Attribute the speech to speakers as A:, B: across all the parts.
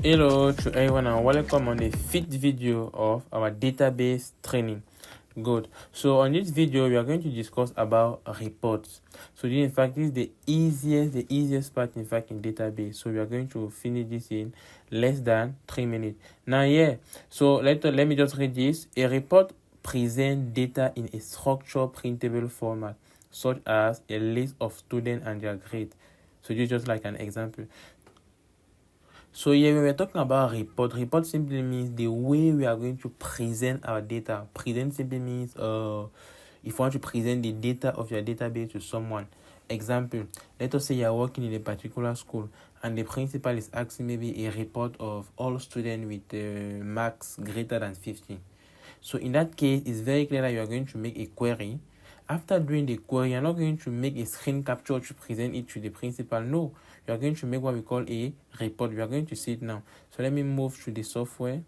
A: Hello to everyone and welcome on the fifth video of our database training. Good. So on this video we are going to discuss about reports. So in fact this is the easiest part in fact in database. So we are going to finish this in less than 3 minutes. Now so let me just read this. A report presents data in a structured printable format such as a list of students and their grade. So this is just like an example. So here when we're talking about report simply means the way we are going to present our data. Present simply means if you want to present the data of your database to someone. Example, let us say you are working in a particular school and the principal is asking maybe a report of all students with marks greater than 50. So in that case, it's very clear that you are going to make a query. After doing the query, you're not going to make a screen capture to present it to the principal. No, you are going to make what we call a report. We are going to see it now. So let me move to the software.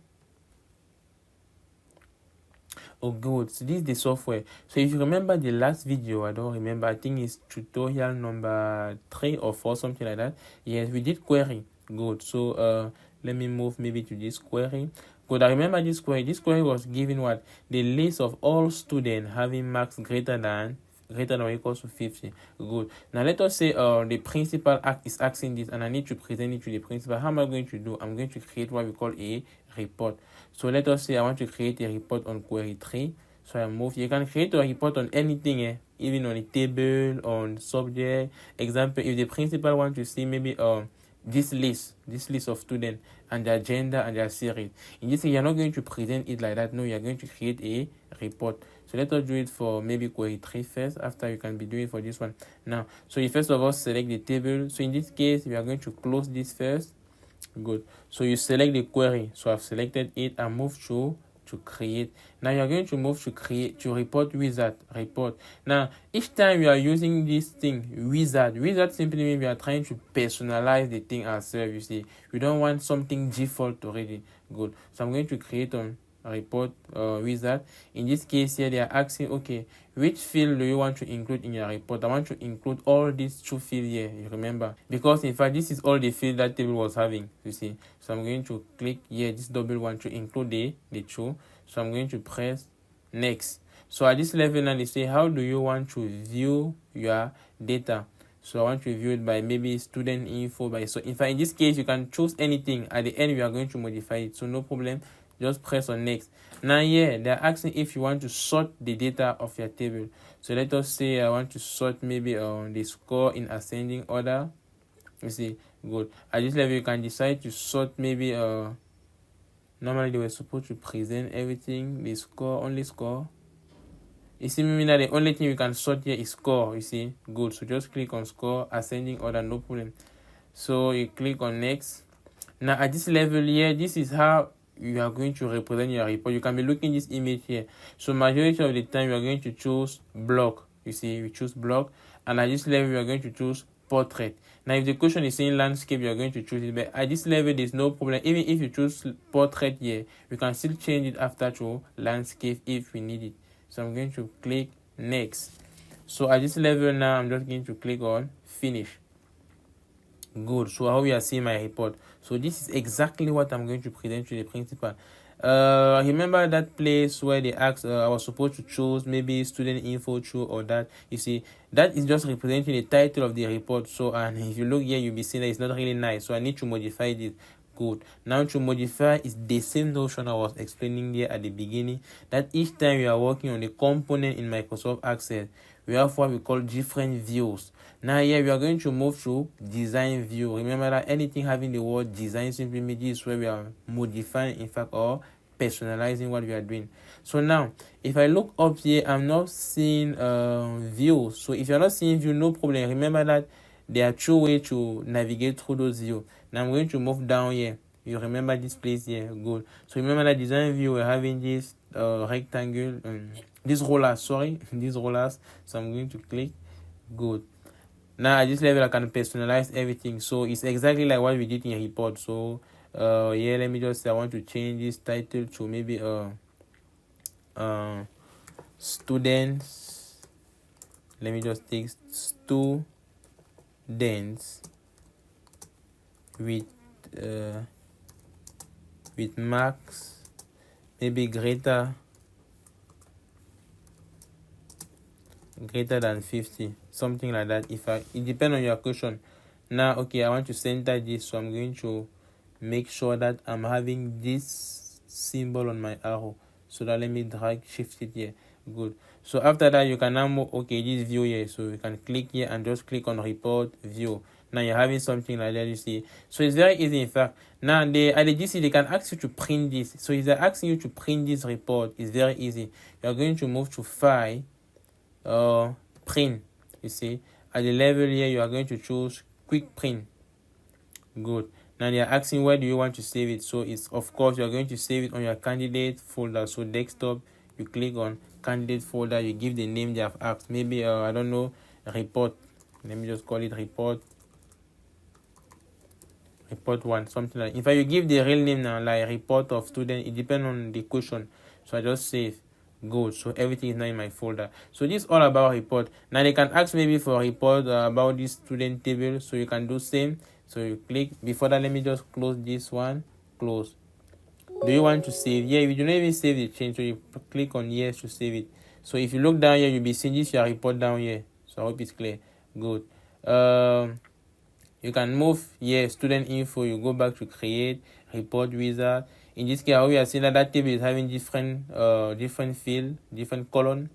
A: Oh, good. So this is the software. So if you remember the last video, I don't remember, I think it's tutorial number 3 or 4, something like that. Yes, we did query. Good. So let me move maybe to this query. Good. I remember this query. This query was given what? The list of all students having marks greater than or equal to 50. Good. Now let us say the principal is asking this and I need to present it to the principal. How am I going to do? I'm going to create what we call a report. So let us say I want to create a report on query 3. So I move. You can create a report on anything, even on a table, on subject. Example, if the principal wants to see maybe this list of students and their gender and their series. In this case, you're not going to present it like that. No, you're going to create a report. So let us do it for maybe query 3 first. After you can be doing it for this one. Now, so you first of all select the table. So in this case, we are going to close this first. Good. So you select the query. So I've selected it and move to create. Now you're going to move to create to report wizard report. Now each time you are using this thing wizard simply means we are trying to personalize the thing ourselves. You see, we don't want something default already. Good. So I'm going to create on report wizard. In this case here they are asking, okay, which field do you want to include in your report? I want to include all these 2 fields here, you remember, because in fact this is all the field that table was having, you see. So I'm going to click here this double one to include the 2. So I'm going to press next. So at this level now they say, how do you want to view your data? So I want to view it by maybe student info by, so in fact in this case you can choose anything. At the end we are going to modify it, so no problem. Just press on next. Now here they're asking if you want to sort the data of your table. So let us say I want to sort maybe the score in ascending order. You see, good. At this level you can decide to sort maybe normally they were supposed to present everything, the score, only score. You see, meaning that the only thing you can sort here is score. You see, good. So just click on score, ascending order, no problem. So you click on next. Now at this level here, this is how you are going to represent your report. You can be looking this image here. So majority of the time you are going to choose block. You see, we choose block, and at this level you are going to choose portrait. Now if the question is saying landscape, you are going to choose it, but at this level there's no problem. Even if you choose portrait here, we can still change it after to landscape if we need it. So I'm going to click next. So at this level now I'm just going to click on finish. Good. So how we are seeing my report. So this is exactly what I'm going to present to the principal. Remember that place where they asked I was supposed to choose maybe student info true or that. You see, that is just representing the title of the report. So and if you look here, you'll be seeing that it's not really nice. So I need to modify this. Good. Now to modify is the same notion I was explaining here at the beginning, that each time you are working on a component in Microsoft Access, we have what we call different views. Now here we are going to move to design view. Remember that anything having the word design simply means this is where we are modifying in fact or personalizing what we are doing. So now if I look up here, I'm not seeing view. So if you're not seeing view, no problem. Remember that there are 2 ways to navigate through those views. Now I'm going to move down here. You remember this place here. Good. So remember that design view, we're having this rectangle, this roller, sorry, these rollers. So I'm going to click. Good. Now at this level I can personalize everything. So it's exactly like what we did in a report. So yeah, let me just say I want to change this title to maybe students. Let me just take students with with max maybe greater than 50, something like that. It depends on your question. Now, okay, I want to center this, so I'm going to make sure that I'm having this symbol on my arrow. So that let me drag shift it here. Good. So after that, you can now move, okay, this view here. So you can click here and just click on report view. Now you're having something like that, you see. So it's very easy, in fact. Now at the GC, they can ask you to print this. So if they're asking you to print this report, it's very easy. You're going to move to file, print, you see. At the level here, you are going to choose quick print. Good. Now they are asking where do you want to save it. So it's, of course, you are going to save it on your candidate folder. So desktop, you click on candidate folder, you give the name they have asked. Maybe I don't know, report. Let me just call it report 1, something like. In fact, you give the real name now, like report of student. It depends on the question. So I just save. Good. So everything is now in my folder. So this is all about report. Now they can ask maybe for a report about this student table. So you can do same. So you click. Before that, let me just close this one. Close. Do you want to save? Yeah, if you do not even save the change, so you click on yes to save it. So if you look down here, you'll be seeing this your report down here. So I hope it's clear. Good. You can move here, student info. You go back to create report wizard. In this case, we are seeing that table is having different field, different column.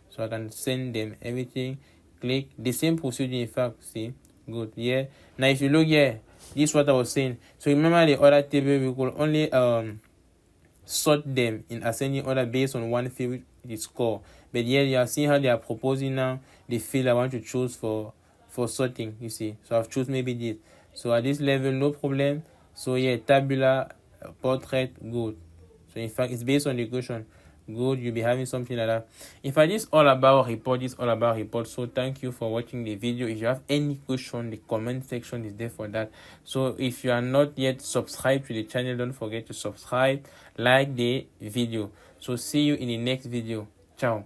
A: So I can send them everything. Click the same procedure. In fact, see, good. Yeah. Now if you look here, this is what I was saying. So remember the other table, we could only sort them in ascending order based on one field, the score. But here you are seeing how they are proposing now the field I want to choose for sorting, you see. So I've choose maybe this. So at this level, no problem. So yeah, tabular, portrait, good. So in fact, it's based on the question. Good, you'll be having something like that. In fact, this is all about report. This is all about report. So thank you for watching the video. If you have any question, the comment section is there for that. So if you are not yet subscribed to the channel, don't forget to subscribe, like the video. So see you in the next video. Ciao.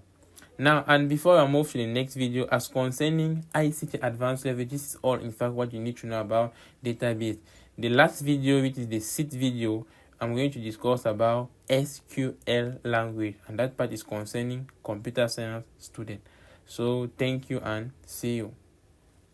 A: Now, and before I move to the next video, as concerning ICT advanced level, this is all in fact what you need to know about database. The last video, which is the 6th video, I'm going to discuss about SQL language, and that part is concerning computer science student. So thank you and see you.